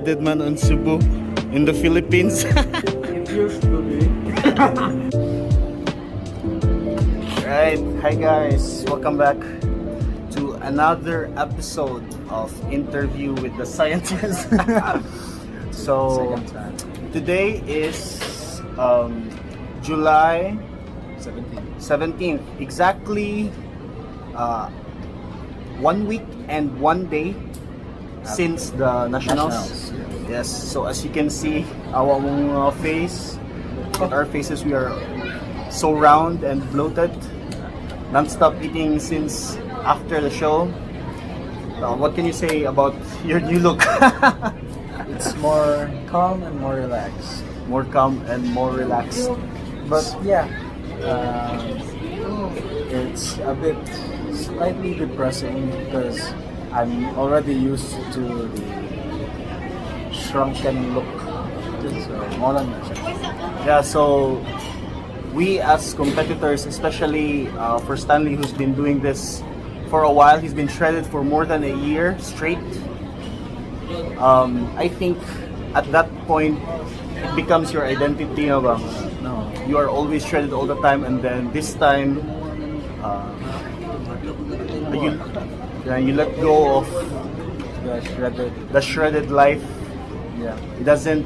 shredded man on Cebu in the Philippines. It used to be. Right, hi guys, welcome back to another episode of Interview with the Scientist. So today is July 17th, exactly 1 week and 1 day since the Nationals. Yes, so as you can see, our face, with our faces, we are so round and bloated. Non-stop eating since after the show. What can you say about your new look? It's more calm and more relaxed. More calm and more relaxed. But yeah, it's a bit slightly depressing because I'm already used to the shrunken look. So, more than that. Yeah, so we as competitors, especially for Stanley, who's been doing this for a while, he's been shredded for more than a year straight. I think at that point, it becomes your identity. No, you are always shredded all the time, and then this time, you let go of the shredded life. Yeah. It doesn't.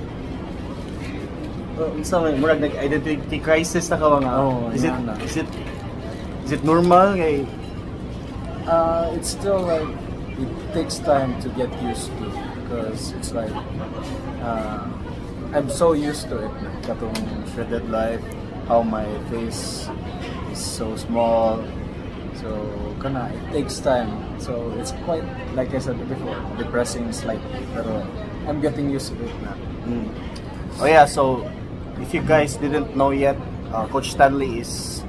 Murag nag-identity crisis na ka mga. Oh, is yeah, it normal? It's still like it takes time to get used to because it's like I'm so used to it. Katong shredded life, how my face is so small. So it takes time. So it's quite, like I said before, depressing slightly. Pero I'm getting used to it now. Oh yeah, so if you guys didn't know yet, Coach Stanley is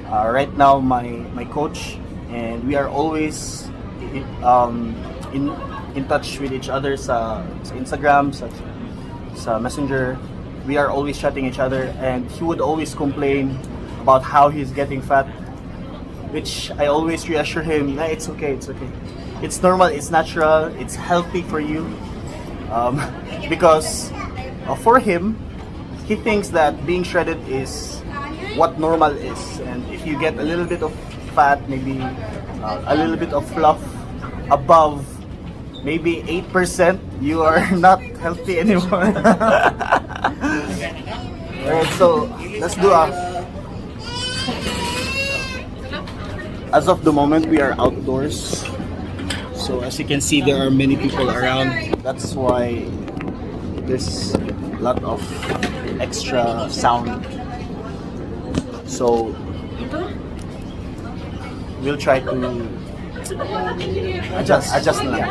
right now my coach, and we are always in touch with each other sa Instagram, sa Messenger. We are always chatting each other, and he would always complain about how he's getting fat, which I always reassure him, nah, it's okay, it's normal, it's natural, it's healthy for you, because for him, he thinks that being shredded is what normal is, and if you get a little bit of fat, maybe a little bit of fluff above maybe 8%, you are not healthy anymore. Alright, so let's do as of the moment, we are outdoors. So as you can see, there are many people around. That's why there's a lot of extra sound. So we'll try to adjust na lang.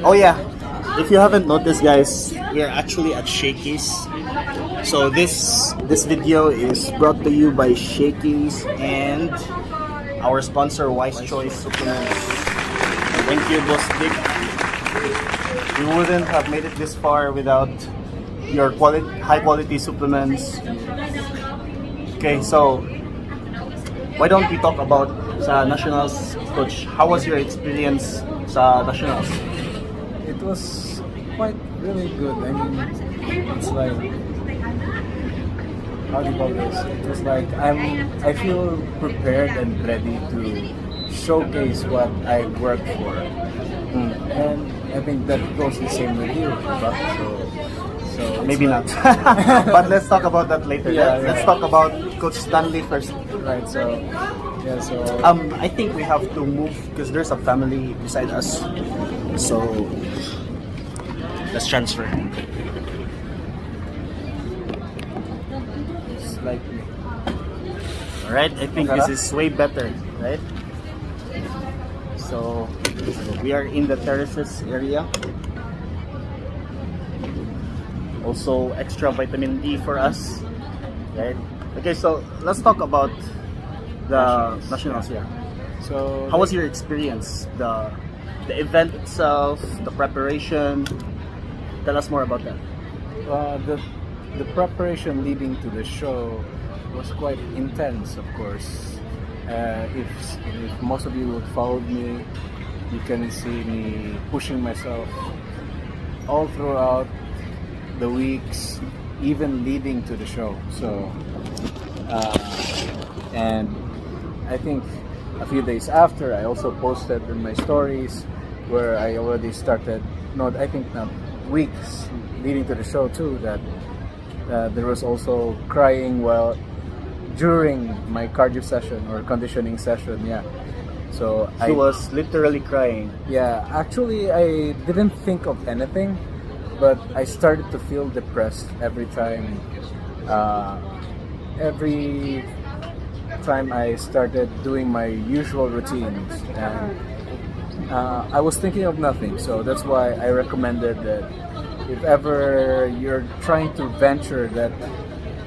Oh yeah, if you haven't noticed, guys, we are actually at Shakey's. So this video is brought to you by Shakey's and our sponsor, Wise Choice Supplements. Thank you, Boss Dick. We wouldn't have made it this far without your high quality supplements. Okay, so why don't we talk about sa Nationals, Coach? How was your experience sa Nationals? It was quite really good. I mean, it's like, how do you call this? It was like I feel prepared and ready to showcase what I work for. And I think that goes the same with you, but so maybe not. But let's talk about that later. Let's talk about Coach Stanley first. Right, so yeah, so I think we have to move because there's a family beside us. So let's transfer. slightly. Alright, I think this is way better, right? So we are in the terraces area. Also extra vitamin D for us, right? Okay, so let's talk about the Nationals. Yeah. So how was your experience? The event itself, the preparation. Tell us more about that. The preparation leading to the show was quite intense, of course. If most of you followed me, you can see me pushing myself all throughout the weeks, even leading to the show. So, and I think a few days after, I also posted in my stories where I already started. No, I think not weeks leading to the show too. That there was also crying while during my cardio session or conditioning session. Yeah. So He was literally crying. yeah, actually, I didn't think of anything, but I started to feel depressed every time. Every time I started doing my usual routines, and I was thinking of nothing. So that's why I recommended that if ever you're trying to venture that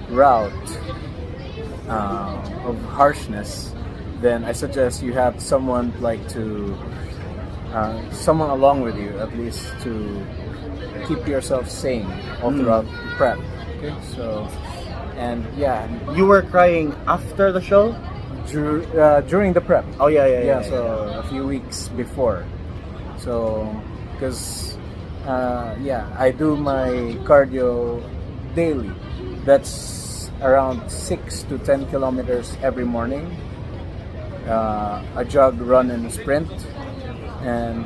route of harshness, then I suggest you have someone someone along with you, at least to keep yourself sane all throughout the prep. Okay, so and yeah, You were crying after the show? during the prep. Oh yeah. Yeah, so a few weeks before. So, because I do my cardio daily. That's around 6 to 10 kilometers every morning. A jog, run, and a sprint, and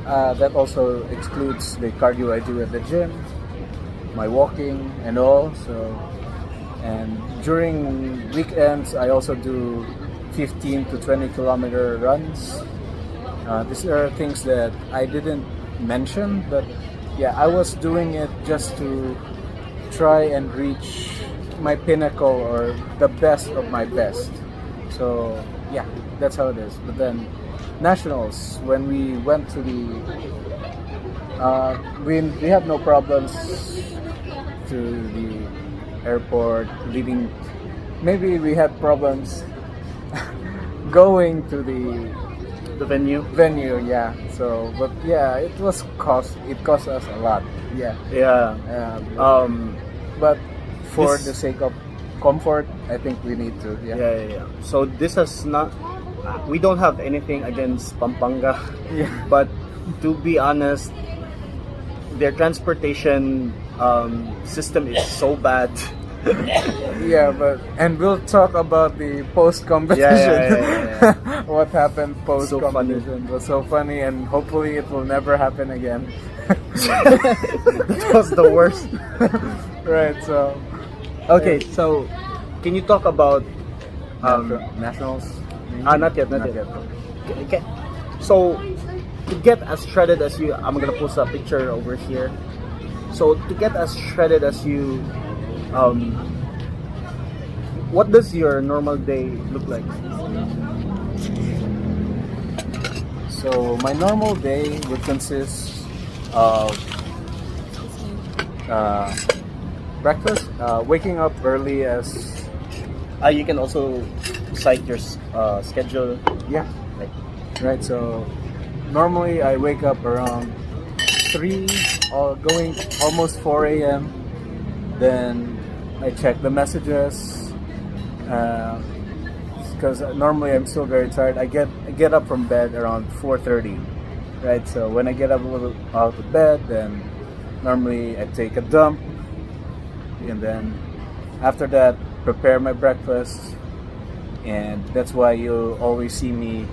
that also excludes the cardio I do at the gym, my walking, and all. So, and during weekends, I also do 15 to 20 kilometer runs. These are things that I didn't mention, but yeah, I was doing it just to try and reach my pinnacle or the best of my best. So yeah, that's how it is. But then nationals, when we went to the we had no problems to the airport leading. Maybe we had problems going to The venue. venue, yeah. So, but yeah, it cost us a lot. Yeah. Yeah. But for This- the sake of comfort, I think we need to. Yeah. So this has not. We don't have anything against Pampanga, Yeah. but to be honest, their transportation system is so bad. Yeah, and we'll talk about the post competition. Yeah. What happened post So funny. competition was so funny, and hopefully it will never happen again. That was the worst. Right. So Okay, so can you talk about nationals? not yet. Okay. So to get as shredded as you, I'm gonna post a picture over here. So to get as shredded as you, what does your normal day look like? So my normal day would consist of breakfast, waking up early as You can also cite your schedule. yeah, Like, right. So normally I wake up around 3 or going almost 4 a.m. Then I check the messages because normally I'm still very tired. I get up from bed around 4:30, right? So when I get up a little out of bed, then normally I take a dump, and then after that prepare my breakfast, and that's why you always see me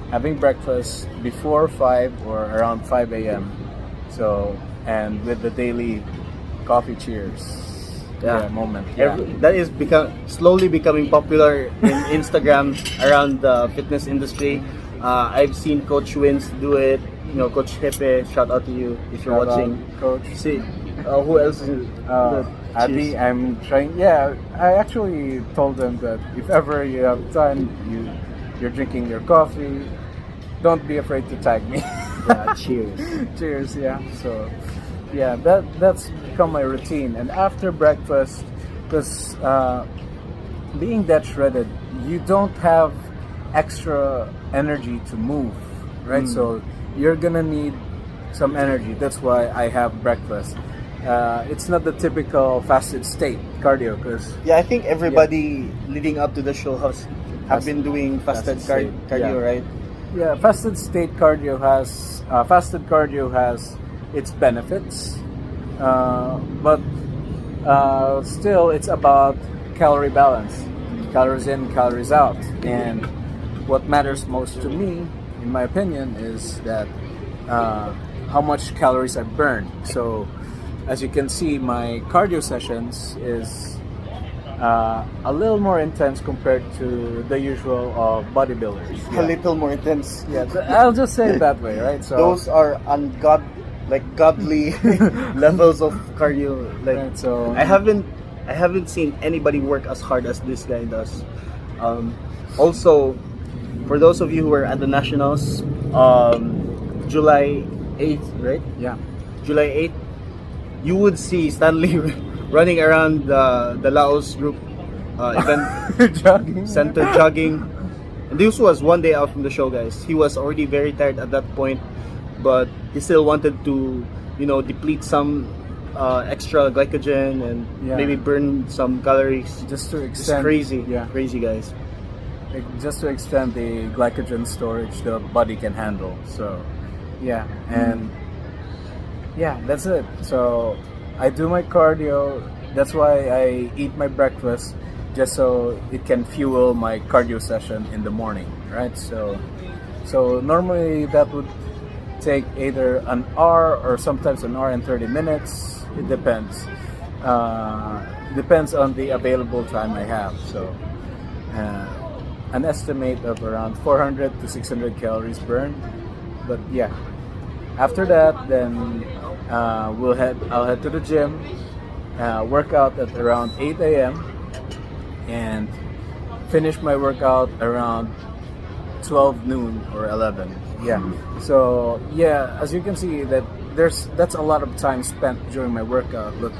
having breakfast before 5 or around 5 a.m. So, and with the daily coffee cheers moment. Yeah. that is slowly becoming popular in Instagram around the fitness industry. I've seen Coach Wins do it. You know, Coach Hepe. Shout out to you if you're Shout out, watching. Coach. See, who else is Adi, I'm trying. Yeah, I actually told them that if ever you have time, you're drinking your coffee, don't be afraid to tag me. cheers. Cheers. Yeah. So, yeah, that's become my routine. And after breakfast, because being that shredded, you don't have extra energy to move, right? So you're gonna need some energy. That's why I have breakfast. It's not the typical fasted state cardio, because Yeah, I think everybody leading up to the show have been doing fasted state, cardio, yeah. right? fasted cardio has its benefits, but still it's about calorie balance, calories in, calories out. And what matters most to me, in my opinion, is that how much calories I burn. So as you can see, my cardio sessions is a little more intense compared to the usual bodybuilders. A little more intense. Yeah, I'll just say it that way, right? So Those are godly levels of cardio. Like, right, so I haven't seen anybody work as hard as this guy does. Also, for those of you who were at the Nationals, July 8th, right? yeah, July 8th, you would see Stanley running around the Laos group event jogging. center jogging. And this was one day out from the show, guys. He was already very tired at that point, but he still wanted to, deplete some extra glycogen and Yeah. maybe burn some calories. Just to It's extend, crazy, yeah, crazy, guys. just to extend the glycogen storage the body can handle. So yeah, and yeah, that's it. So I do my cardio. That's why I eat my breakfast, just so it can fuel my cardio session in the morning, right? So normally that would take either an hour or sometimes an hour and 30 minutes. It depends. Depends on the available time I have. So an estimate of around 400 to 600 calories burned. But yeah, after that, then I'll head to the gym, work out at around 8 a.m. and finish my workout around 12 noon or 11. Yeah. So yeah, as you can see, that's a lot of time spent during my workout. But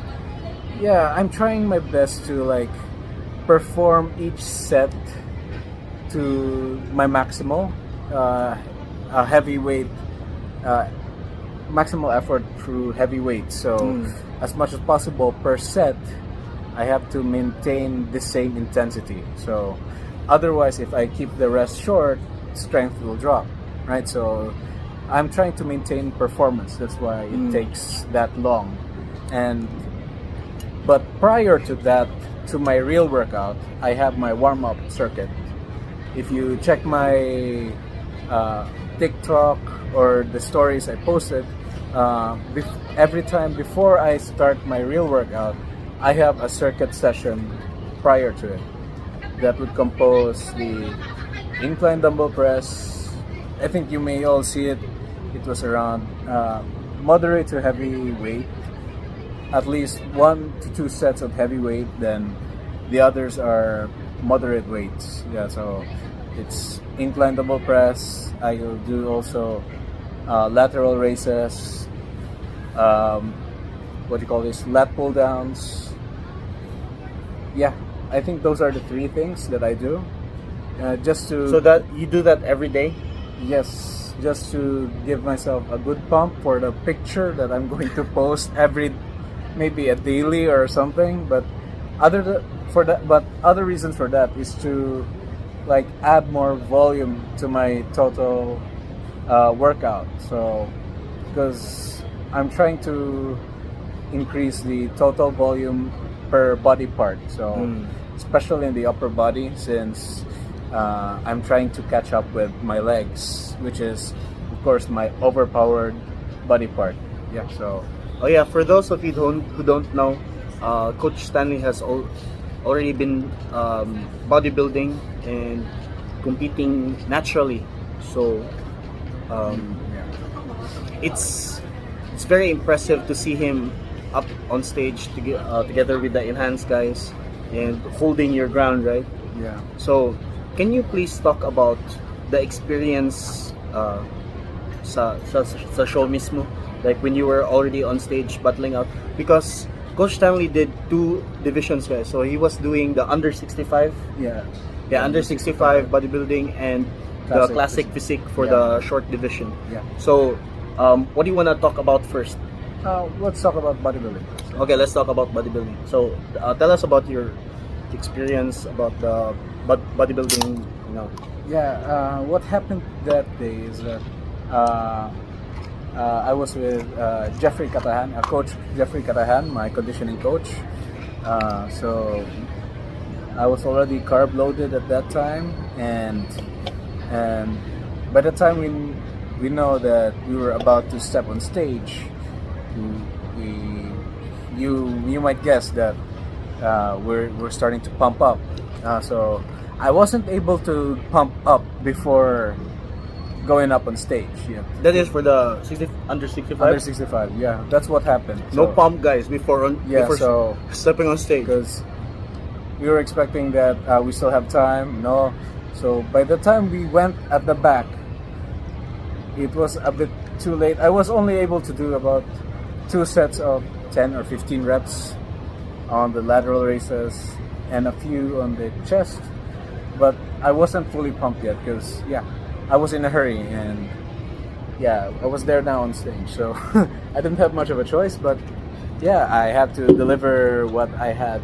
yeah, I'm trying my best to perform each set to my maximal heavy weight, maximal effort through heavy weight. So as much as possible per set, I have to maintain the same intensity. So otherwise, if I keep the rest short, strength will drop, right? So I'm trying to maintain performance. That's why it takes that long. But prior to that, to my real workout, I have my warm-up circuit. If you check my TikTok or the stories I posted, every time before I start my real workout, I have a circuit session prior to it that would compose the incline dumbbell press. I think you may all see it. It was around moderate to heavy weight, at least 1 to 2 sets of heavy weight. Then the others are moderate weights. Yeah, so it's incline dumbbell press. I will do also lateral raises. What do you call this? Lat pull downs. Yeah, I think those are the 3 things that I do. Just to So that you do that every day? yes, just to give myself a good pump for the picture that I'm going to post maybe a daily or something. But other reasons for that is to add more volume to my total workout. So because I'm trying to increase the total volume per body part. So especially in the upper body, since I'm trying to catch up with my legs, which is of course my overpowered body part. Yeah. So Oh yeah, for those of you who don't know, Coach Stanley has already been bodybuilding and competing naturally. So it's very impressive to see him up on stage together with the enhanced guys and holding your ground, right? yeah. So can you please talk about the experience sa show mismo, like when you were already on stage battling out? Because Coach Stanley did 2 divisions, guys. So he was doing the under 65, Yeah. under 65 bodybuilding, and the classic physique for the short division. Yeah. So what do you want to talk about first? Let's talk about bodybuilding. Okay, let's talk about bodybuilding. So tell us about your experience about the bodybuilding. Yeah, what happened that day is that I was with Jeffrey Catahan, Coach Jeffrey Catahan, my conditioning coach. So I was already carb loaded at that time, and by the time we know that we were about to step on stage, you might guess that we're starting to pump up. So I wasn't able to pump up before going up on stage. Yeah. That is for the under 65. Under 65, yeah, that's what happened. No pump, guys, before so stepping on stage. Because we were expecting that we still have time. No, so by the time we went at the back, it was a bit too late. I was only able to do about 2 sets of 10 or 15 reps on the lateral raises and a few on the chest, but I wasn't fully pumped yet because I was in a hurry, and I was there now on stage, so I didn't have much of a choice, but I had to deliver what I had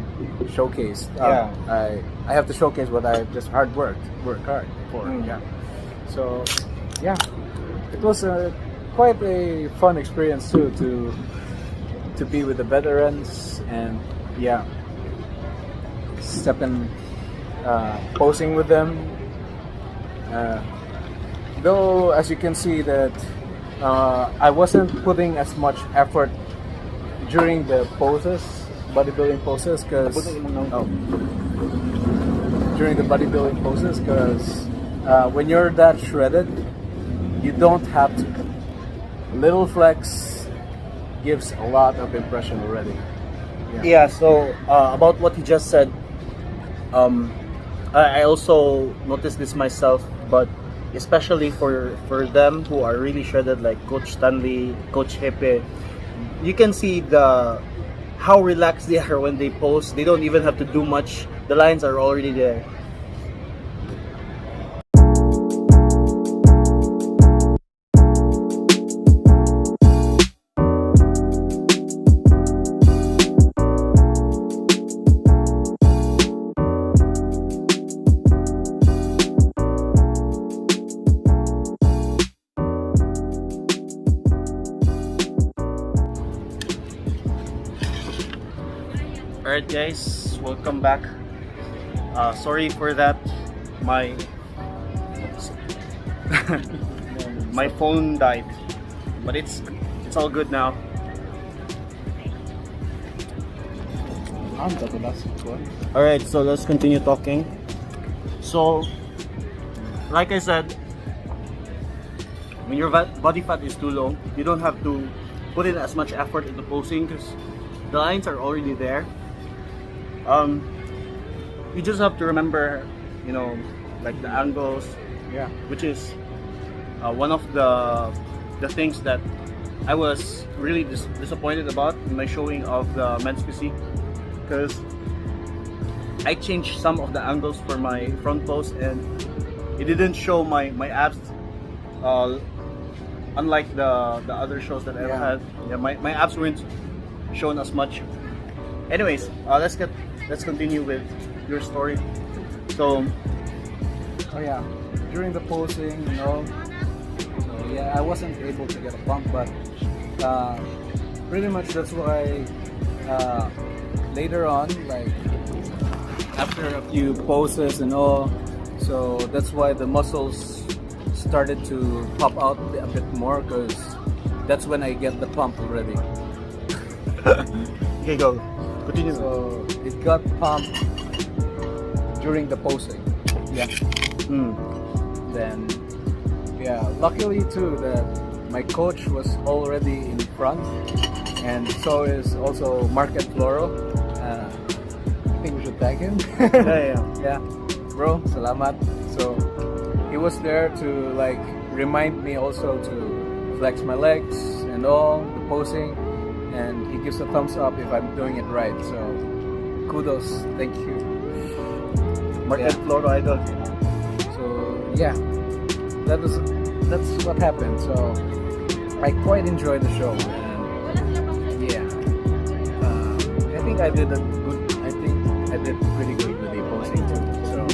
showcased. I have to showcase what I just worked hard for. So it was quite a fun experience too to be with the veterans, and stepping posing with them. Though, as you can see, that I wasn't putting as much effort during the poses, bodybuilding poses, because when you're that shredded, you don't have to. Little flex gives a lot of impression already. So about what he just said, I also noticed this myself, but especially for them who are really shredded, like Coach Stanley, Coach Hepe, you can see how relaxed they are when they pose. They don't even have to do much. The lines are already there. Alright guys, welcome back. Sorry for that. My my phone died, but it's all good now. Alright, so let's continue talking. So, like I said, when your body fat is too low, you don't have to put in as much effort into posing because the lines are already there. You just have to remember, like the angles, which is one of the things that I was really disappointed about in my showing of the men's physique, because I changed some of the angles for my front pose and it didn't show my abs, unlike the other shows that I've had. My abs weren't shown as much. Anyways, let's continue with your story. So, during the posing, I wasn't able to get a pump, but pretty much that's why later on, like after a few poses and all, so that's why the muscles started to pop out a bit more, because that's when I get the pump already. Okay, go. Continue. So it got pumped during the posing. Then, luckily too that my coach was already in front, and so is also Market Floro. I think we should thank him. Bro, salamat. So he was there to like remind me also to flex my legs and all the posing, and he gives a thumbs up if I'm doing it right. So kudos, thank you. Market Floro idol. So that's what happened. So I quite enjoyed the show, and I think I did pretty good with the posing too. So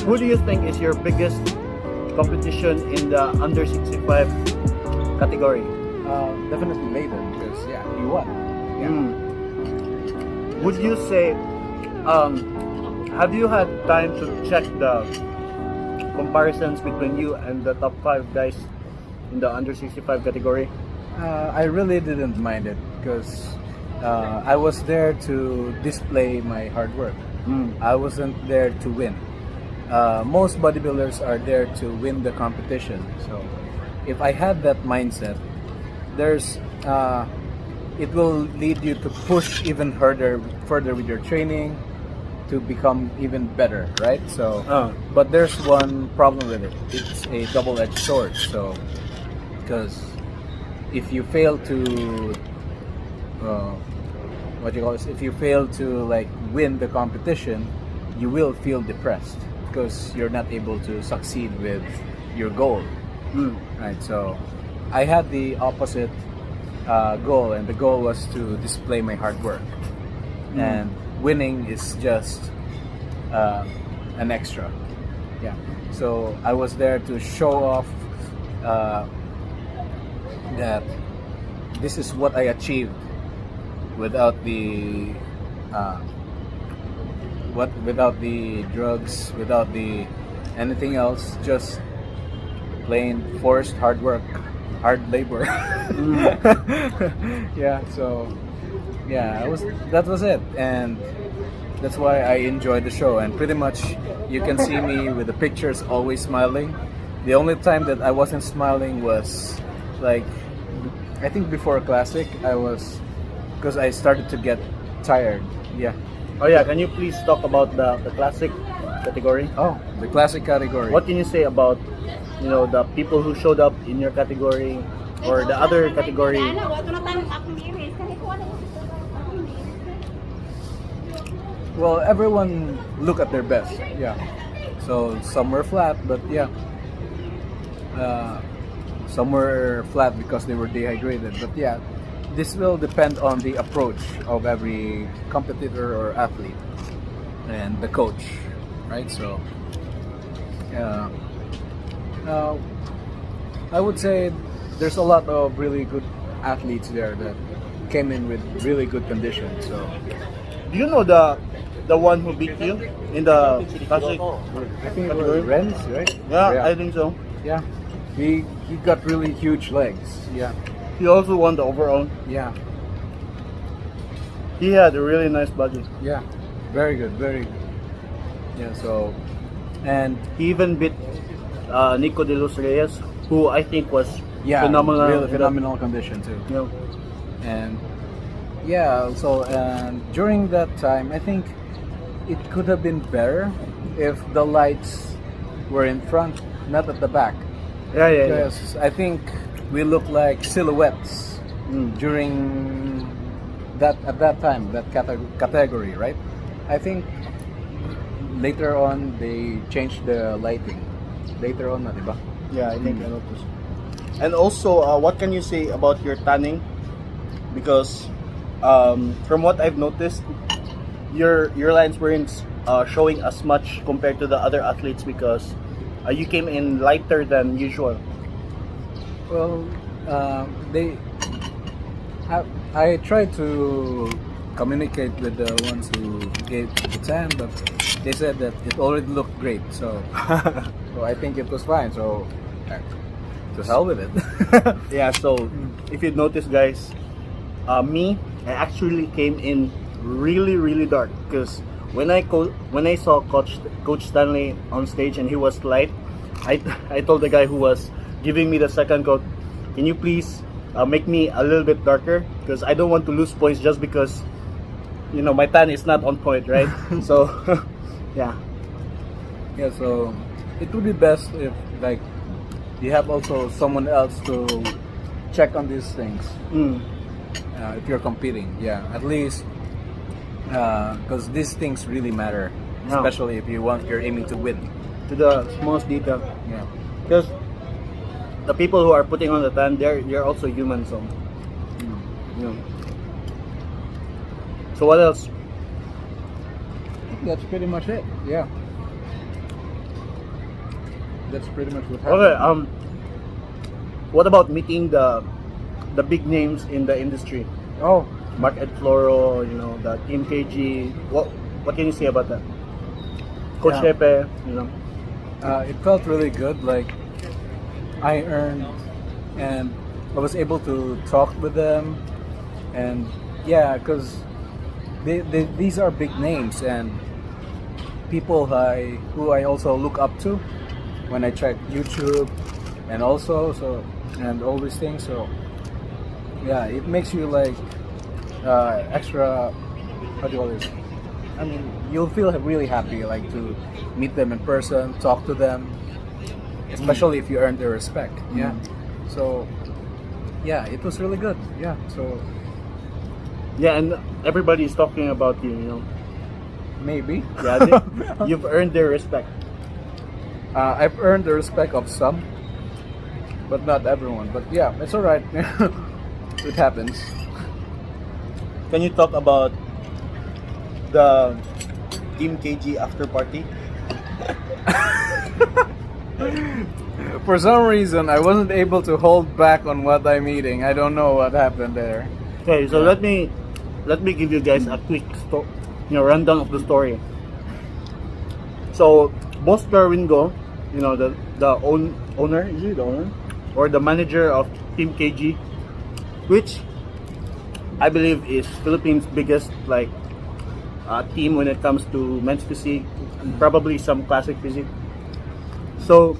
who do you think is your biggest competition in the under 65 category? Definitely later because he won. Yeah. Would you say, have you had time to check the comparisons between you and the top 5 guys in the under 65 category? I really didn't mind it because I was there to display my hard work. I wasn't there to win. Most bodybuilders are there to win the competition. So if I had that mindset, it will lead you to push even further with your training to become even better, right? So, but there's one problem with it. It's a double-edged sword. So, because if you fail to if you fail to like win the competition, you will feel depressed because you're not able to succeed with your goal, right? So I had the opposite goal, and the goal was to display my hard work, and winning is just an extra. Yeah, so I was there to show off that this is what I achieved without the without the drugs, without the anything else, just plain forced hard work, hard labor. Yeah, so that was it, and that's why I enjoyed the show. And pretty much you can see me with the pictures always smiling. The only time that I wasn't smiling was like I think before Classic I was, because I started to get tired. Yeah. Oh yeah, can you please talk about the classic category? Oh, the Classic category. What can you say about, the people who showed up in your category or the other category? Well, everyone look at their best. Yeah. So some were flat, but some were flat because they were dehydrated. But this will depend on the approach of every competitor or athlete and the coach, right? So, I would say there's a lot of really good athletes there that came in with really good conditions. So, Do you know the one who beat you in the classic? I think it was Renz, right? Yeah, I think so. Yeah, he got really huge legs. Yeah. He also won the overall. Yeah. He had a really nice body. Yeah. Very good. Very good. Yeah. So, and he even beat Nico de los Reyes, who I think was phenomenal. Really phenomenal condition too. Yeah. And so during that time, I think it could have been better if the lights were in front, not at the back. Yeah. Because I think we look like silhouettes during at that time, that category, right? I think later on they changed the lighting. Later on, diba? Yeah, I think I noticed. And also, what can you say about your tanning? Because from what I've noticed, your lines weren't showing as much compared to the other athletes because you came in lighter than usual. Well, I tried to communicate with the ones who gave the tan, but they said that it already looked great. So, so I think it was fine. So, to hell with it. Yeah. So, if you notice, guys, I actually came in really dark because when I saw Coach Stanley on stage and he was light, I told the guy who was giving me the second coat, can you please make me a little bit darker because I don't want to lose points just because my tan is not on point, right? So yeah. So it would be best if like you have also someone else to check on these things if you're competing. At least because these things really matter, especially if you're aiming to win. To the smallest detail. Yeah. Because the people who are putting on the tan, they're also human. So, So what else? I think that's pretty much it. Yeah. that's pretty much what happened. Okay. What about meeting the big names in the industry? Oh, Mark Ed Floro, the Team KG. What can you say about that? Coach Yeah. Pepe, it felt really good. Like I earned, and I was able to talk with them, and yeah, because these are big names and people who I also look up to when I check YouTube, and also and all these things. So yeah, it makes you like extra. How do you call this? I mean, you'll feel really happy like to meet them in person, talk to them, especially if you earn their respect. Yeah. So yeah, it was really good. Yeah. So yeah, and everybody's talking about you. maybe. Yeah, you've earned their respect. I've earned the respect of some, but not everyone. But yeah, it's alright. It happens. Can you talk about the Team KG after party? For some reason, I wasn't able to hold back on what I'm eating. I don't know what happened there. Okay, so let me give you guys a quick rundown of the story. So Boss Darwingo, owner, is he the owner or the manager of Team KG, which I believe is Philippines' biggest team when it comes to men's physique, probably some classic physique. So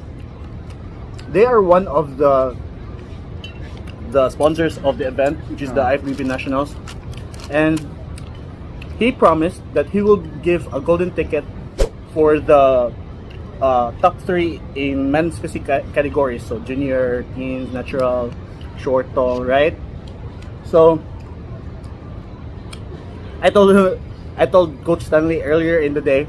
they are one of the sponsors of the event, which is the IFBB Nationals, and he promised that he will give a golden ticket for the top 3 in men's physique categories, so junior, teens, natural, short, tall, right? So I told Coach Stanley earlier in the day.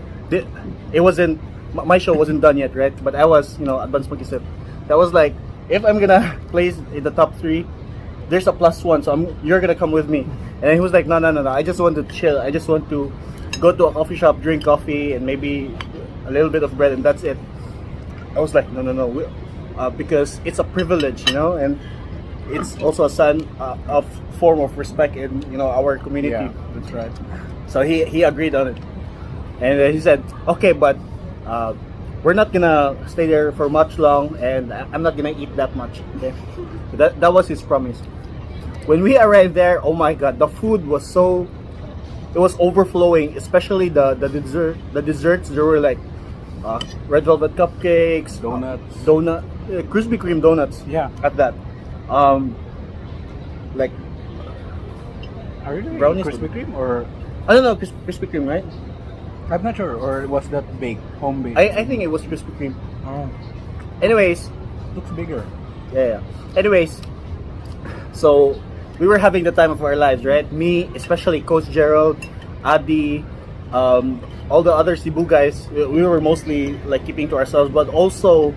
It wasn't, my show wasn't done yet, right? But I was, advanced mag-isip. That was like, if I'm gonna place in the top 3, there's a +1, so you're gonna come with me. And he was like, no, I just want to chill. I just want to go to a coffee shop, drink coffee, and maybe a little bit of bread, and that's it. I was like, no, because it's a privilege, and it's also a sign of form of respect in our community. Yeah, that's right. So he agreed on it, and he said, okay, but we're not gonna stay there for much long, and I'm not gonna eat that much. Okay, that was his promise. When we arrived there, oh my God, the food was it was overflowing, especially the desserts. There were like red velvet cupcakes, Donuts. Krispy Kreme donuts. Yeah. At that, like Are you doing brownies Krispy Kreme or? I don't know, Krispy Kreme, right? I'm not sure. Or was that baked, home baked? I think it was Krispy Kreme. Oh, Anyways, looks bigger. yeah. Anyways, so we were having the time of our lives, right? Me, especially Coach Gerald, Adi, all the other Cebu guys. We were mostly like keeping to ourselves, but also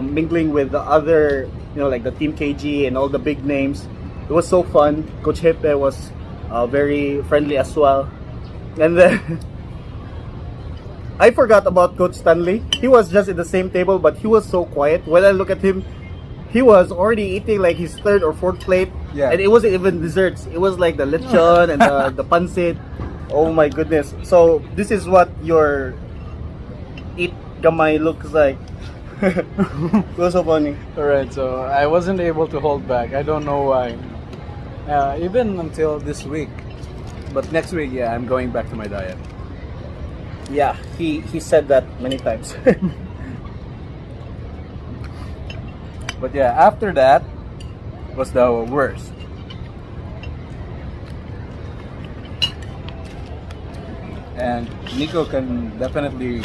mingling with the other, like the Team KG and all the big names. It was so fun. Coach Hepe was very friendly as well, and then I forgot about Coach Stanley. He was just in the same table, but he was so quiet. When I look at him, he was already eating like his 3rd or 4th plate. Yeah. And it wasn't even desserts. It was like the lechon and the pancit. Oh my goodness. So this is what your eat gamay looks like. It was so funny. Alright, so I wasn't able to hold back. I don't know why. Even until this week. But next week, yeah, I'm going back to my diet. Yeah, he said that many times. But yeah, after that was the worst. And Nico can definitely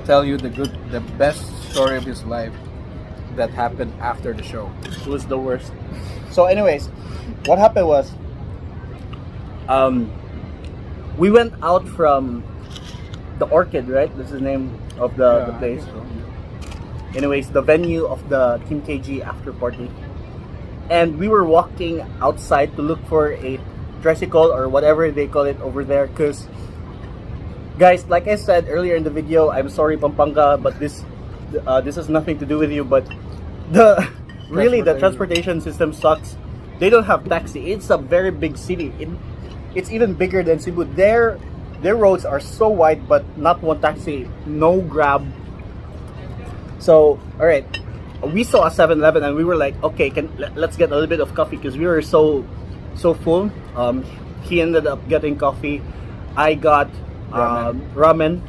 tell you the best story of his life that happened after the show. It was the worst. So anyways, what happened was we went out from the Orchid, right? This is the name of the place. Anyways, the venue of the Team KG after party. And we were walking outside to look for a tricycle or whatever they call it over there. Because, guys, like I said earlier in the video, I'm sorry Pampanga, but this this has nothing to do with you, but the really the transportation system sucks. They don't have taxi. It's a very big city. It's even bigger than Cebu. Their roads are so wide, but not one taxi, no Grab. So, all right, we saw a 7-Eleven and we were like, okay, let's get a little bit of coffee because we were so full. He ended up getting coffee. I got ramen.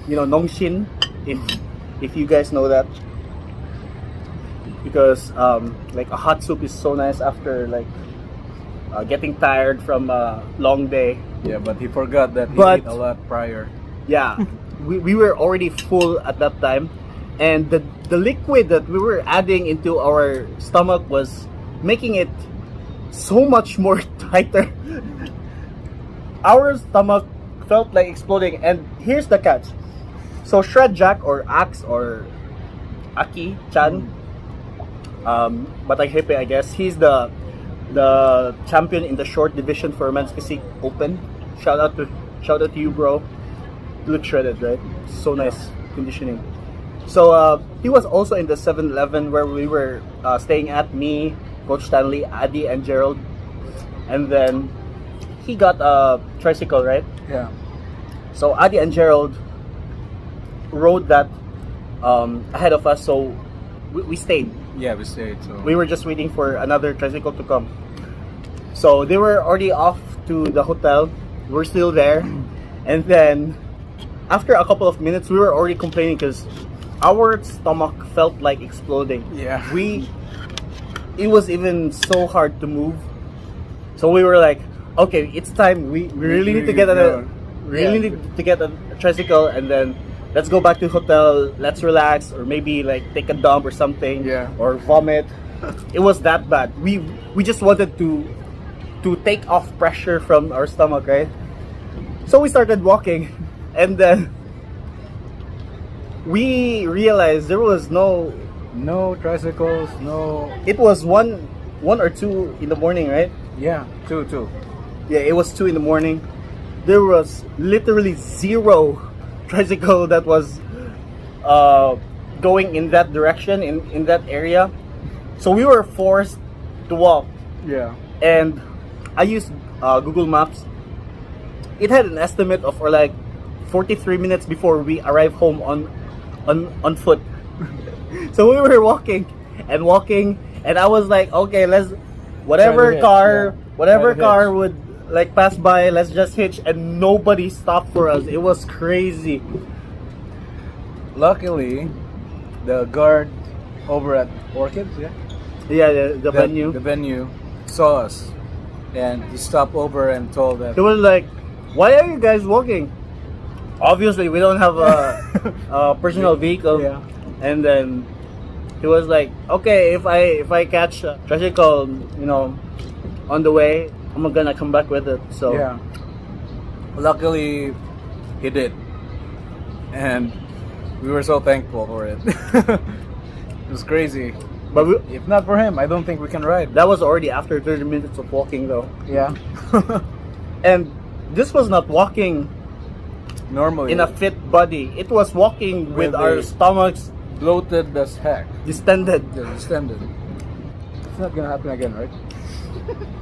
You know, Nongshin, if you guys know that, because like a hot soup is so nice after like getting tired from a long day. Yeah, but he forgot that he ate a lot prior. Yeah, we were already full at that time, and the liquid that we were adding into our stomach was making it so much more tighter. Our stomach felt like exploding, and here's the catch. So Shred Jack or Axe or Aki Chan, Batang Hepe, I guess, he's the champion in the short division for men's physique open. Shout out to you, bro. You look shredded, right? So nice conditioning. So he was also in the 7-Eleven where we were staying at, me, Coach Stanley, Adi, and Gerald. And then he got a tricycle, right? Yeah. So Adi and Gerald rode that ahead of us, so we stayed. Yeah, we stayed. So We were just waiting for another tricycle to come. So they were already off to the hotel. We're still there. And then after a couple of minutes, we were already complaining because our stomach felt like exploding. Yeah. It was even so hard to move. So we were like, okay, it's time. We really need to get need to get a tricycle, and then let's go back to the hotel. Let's relax, or maybe like take a dump or something. Yeah. Or vomit. It was that bad. We just wanted to take off pressure from our stomach, right? So we started walking, and then we realized there was no tricycles, no. It was 1 or 2 in the morning, right? Yeah, two. Yeah, it was 2 in the morning. There was literally 0 tricycle that was going in that direction, in that area. So we were forced to walk. Yeah. And I used Google Maps. It had an estimate of like 43 minutes before we arrive home on foot. So we were walking, and I was like, okay, whatever car would like pass by, let's just hitch, and nobody stopped for us. It was crazy. Luckily, the guard over at Orchids, The venue. The venue saw us, and he stopped over and told us. It was like, why are you guys walking? Obviously, we don't have a personal vehicle. Yeah. And then he was like, okay, if I catch a tricycle, on the way, I'm gonna come back with it. So yeah. Luckily, he did, and we were so thankful for it. It was crazy. But if not for him, I don't think we can ride. that was already after 30 minutes of walking, though. Yeah. And this was not walking Normally, in a fit body. It was walking with our stomachs bloated as heck. distended. Yeah, distended. It's not gonna happen again, right?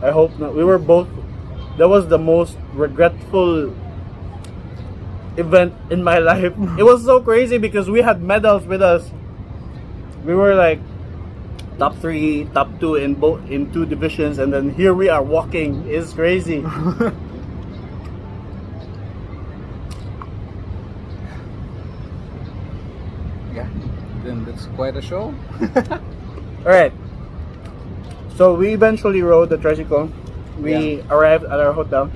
I hope not. We were both. That was the most regretful event in my life. It was so crazy because we had medals with us. We were like top 3, top 2 in 2 divisions, and then here we are walking. It's crazy. Yeah. Then that's quite a show. All right. So we eventually rode the tricycle. We arrived at our hotel.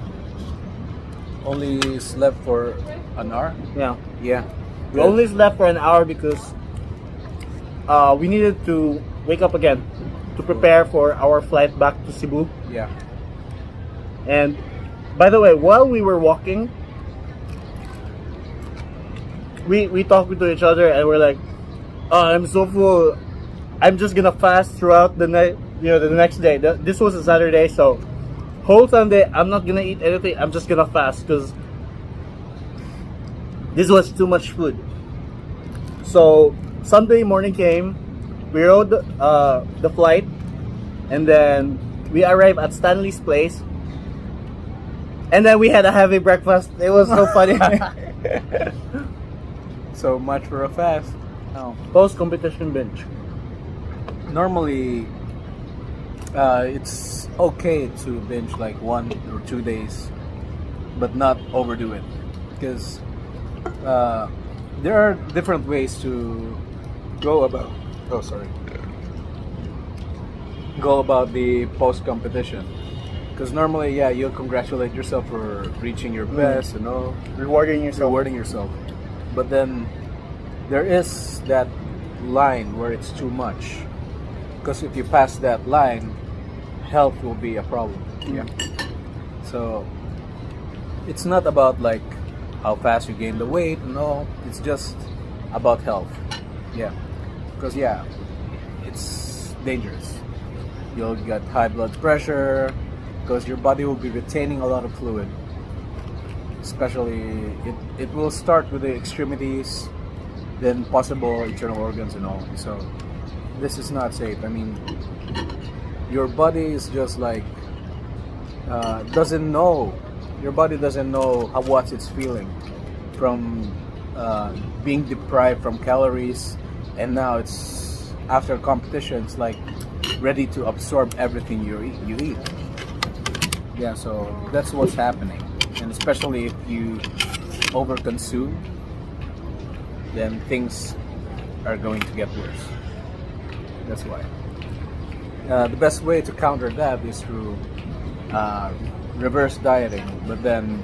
Only slept for an hour. Yeah. Yeah. We only slept for an hour because we needed to wake up again to prepare for our flight back to Cebu. Yeah. And by the way, while we were walking, we talked to each other and we're like, oh, I'm so full. I'm just gonna fast throughout the night. The next day. This was a Saturday, so whole Sunday I'm not gonna eat anything. I'm just gonna fast because this was too much food. So Sunday morning came, we rode the flight, and then we arrived at Stanley's place, and then we had a heavy breakfast. It was so funny. So much for a fast. Oh. Post competition bench. Normally, it's okay to binge like 1 or 2 days, but not overdo it, because there are different ways to go about. Oh, sorry. Go about the post competition, because normally, yeah, you'll congratulate yourself for reaching your best and all, Rewarding yourself. but then there is that line where it's too much, because if you pass that line, health will be a problem. Yeah. So it's not about like how fast you gain the weight and all. It's just about health. Yeah. Because yeah, it's dangerous. You'll get high blood pressure because your body will be retaining a lot of fluid. Especially it will start with the extremities, then possible internal organs and all. So this is not safe. I mean, your body is just like doesn't know. Your body doesn't know what it's feeling from being deprived from calories, and now it's after competition. It's like ready to absorb everything you eat. Yeah, so that's what's happening, and especially if you overconsume, then things are going to get worse. That's why. The best way to counter that is through reverse dieting, but then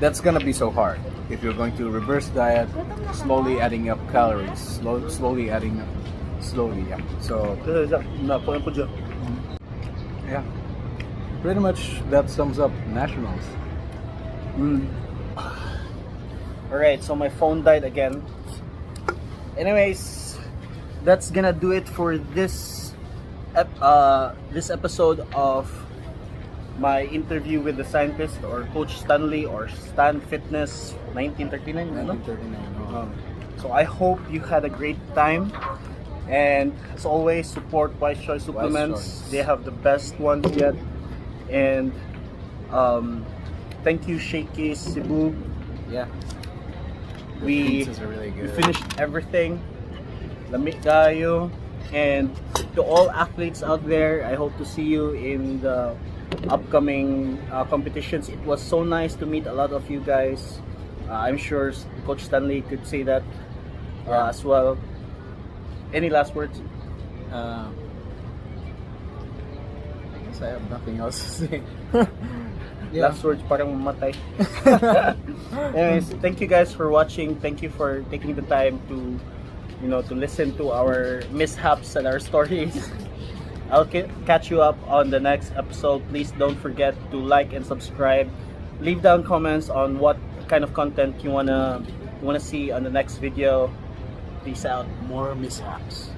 that's gonna be so hard. If you're going to reverse diet, slowly adding up calories, slowly adding up, yeah. So yeah, pretty much that sums up nationals. Alright, so my phone died again. Anyways, that's gonna do it for this episode of my interview with the scientist, or Coach Stanley, or Stan Fitness 1939. 1939. So I hope you had a great time, and as always, support Wise Choice supplements. Choice. They have the best ones yet. And thank you, Shakey, Cebu. Yeah. We Pizzas are really good. finished everything. Lamig kayo. And to all athletes out there, I hope to see you in the upcoming competitions. It was so nice to meet a lot of you guys. I'm sure Coach Stanley could say that as well. Any last words? I guess I have nothing else to say. Last words, parang mamatay. Anyways, thank you guys for watching. Thank you for taking the time to, to listen to our mishaps and our stories. I'll catch you up on the next episode. Please don't forget to like and subscribe. Leave down comments on what kind of content you wanna see on the next video. Peace out. More mishaps.